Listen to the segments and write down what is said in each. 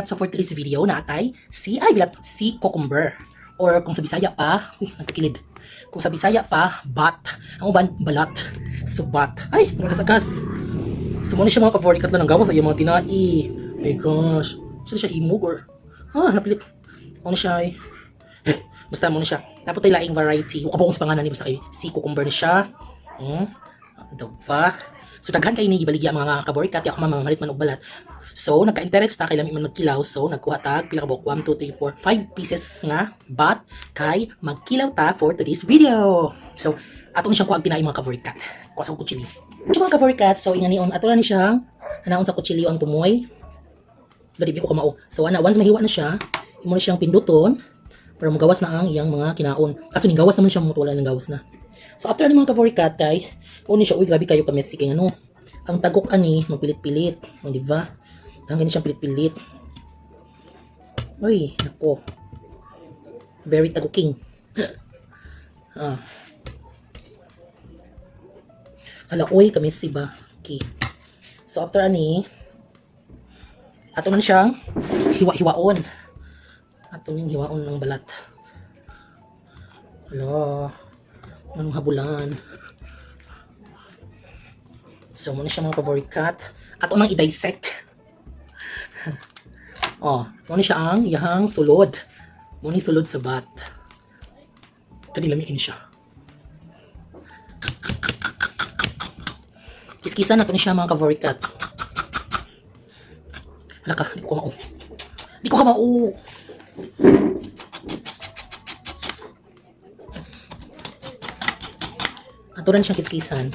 ka-Favorite So for today's video naatay si cucumber. Or kung sa Bisaya pa, nagkakilid. Kung sa Bisaya pa, bat. Ang uban, balat. So bat. Ay, nagkasagas. So muna siya mga ka-Favorite lang ng gawas ay mga tinai. My gosh. Saan siya himog or? Napilit. Ano siya ay? Basta muna siya. Dapat tayo laing variety. Kabukong sa panganan ni basta kay si cucumber na siya. Diba? So daghan kay ni gibaligya mga ka-Favorite ako mamamalit man og balat. So nagka-interest ta kay lami man magkilaw. So nagkuha ta pila ka buok 1 2 3 4 5 pieces nga bat kay magkilaw ta for today's video. So ato ni siyang kuha pinay mga ka-Favorite. Kuha sa kutsili. So mga ka-Favorite, so ingani on ato na ni siyang anaon sa kutsili on tumoy. Dali ko kamao. So once mahiwa na siya, imo na siyang pinduton para magawas na ang iyang mga kinaon. Kaso ning gawas naman siya mo wala nang gawas na. So after ni mga ka-Favorite kay uni siya, uy grabe kayo pa-messy kay ano. Ang tagok ani magpilit-pilit, di ba? Ang ganyan siyang pilit-pilit. Uy, nako. Very tagoking. Hala, uy, ka-messy ba? Okay. So after ani, ato man siyang hiwa-hiwaon. Ato ning hiwaon ng balat. Hala. Anong habulan. So, muna siya mga ka-Favorite. Ato nang i-dissect. Muna siya ang iyahang sulod. Muna sulod sa bat. Kanilamiin siya. Kiskisan na ito siya mga ka-Favorite. Hala ka, di ko kamao. Di ko kamao. Ato rin siyang kiskisan.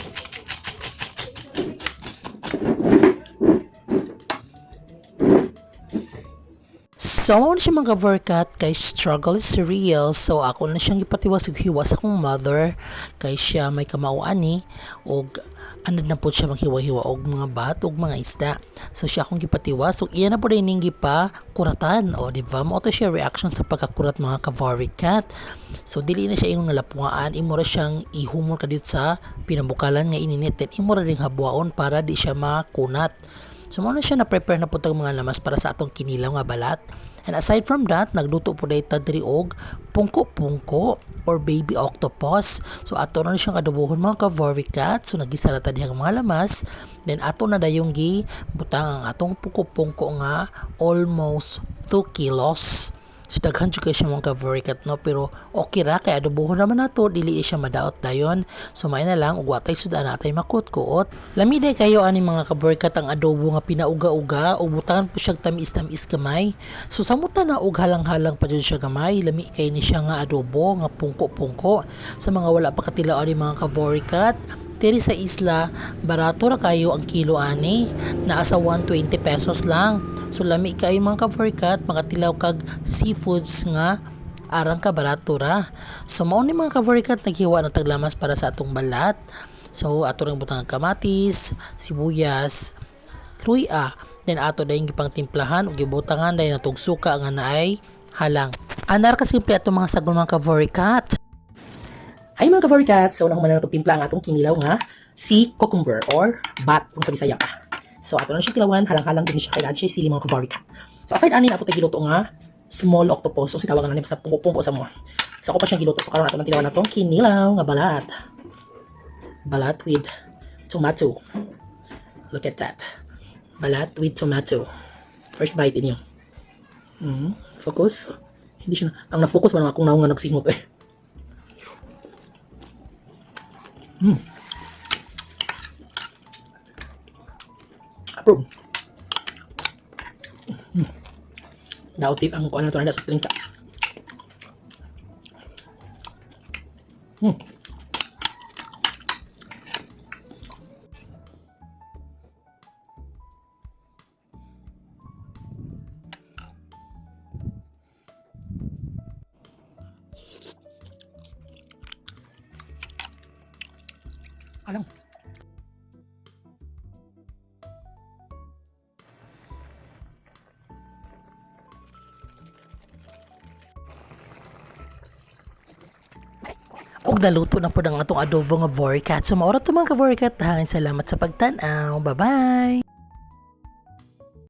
So, ano siya mga ka-Favorite kay struggle is real. So, ako na siyang ipatiwas hiwas akong mother kay siya may kamauan ni og anad na po siya maghiwa-hiwa og mga bat og mga isda. So, siya akong gipatiwas. So, iyan na po rin yung kuratan. O, di ba? Mo to siya reaction sa pagkakurat mga ka-Favorite. So, dili na siya yung nalapungaan. Imura siyang ihumor ka dito sa pinambukalan nga ininit. Then, imura rin habuaon para di siya makunat. So, muna siya na-prepare na po tag mga lamas para sa atong kinilaw nga balat. And aside from that, nagluto po dahil tadri og pungko-pungko or baby octopus. So ato na siyang adobohon mga ka-Favorite. So nagisara ta dihang mga lamas. Then ato na dayong gi butang ang atong pungko-pungko nga almost 2 kilos. So daghan siya siya mga ka-Favorite no, pero okay ra kay adobohon naman nato, dili siya madaot dayon. So may na lang ug watay sudan natay makut-kuot. Lami day kayo ani mga ka-Favorite ang adobo nga pinauga-uga ug butangan po siya tamis-tamis gamay. So samuta na og halang-halang pa jud siya gamay, lami kay ni siya nga adobo nga pungko-pungko. Sa mga wala pa katilaw ani mga ka-Favorite, diri sa isla, barato ra kayo ang kilo ani, naa sa 120 pesos lang. So lami kayo mga ka-Favorite, makatilaw kag seafoods nga arang ka barato ra. So mao ni mga ka-Favorite naghiwa ng taglamas para sa atong balat. So ato ring butang kamatis, sibuyas, luya, then ato dayong gipang timplahan ug gibutangan dayon natong suka nga naay halang. Anar ka simple atong mga sagol mga ka-Favorite. Hi mga ka-Favorite, so nahuman na itong timpla ang atong kinilaw nga si cucumber or bat kung sa Bisaya pa. So ato na siya kilawan, halang-halang din siya kailangan siya sili mga ka-Favorite. So aside ani na po tayo giluto nga small octopus, so sitawagan na sa pungko-pungko sa mo. So ako pa siya giluto, so karon ato nang tilawan natong kinilaw nga balat. Balat with tomato. Look at that. Balat with tomato. First bite inyo. Focus. Hindi siya ang na-focus man akong naong nga nagsingot eh. Approve. Daotip ang kuan na to na sa piling sa. Alam. Og naluto na po ng atong adobo nga Favorite. So maura to mga ka-Favorite. Salamat sa pagtanaw. Bye-bye!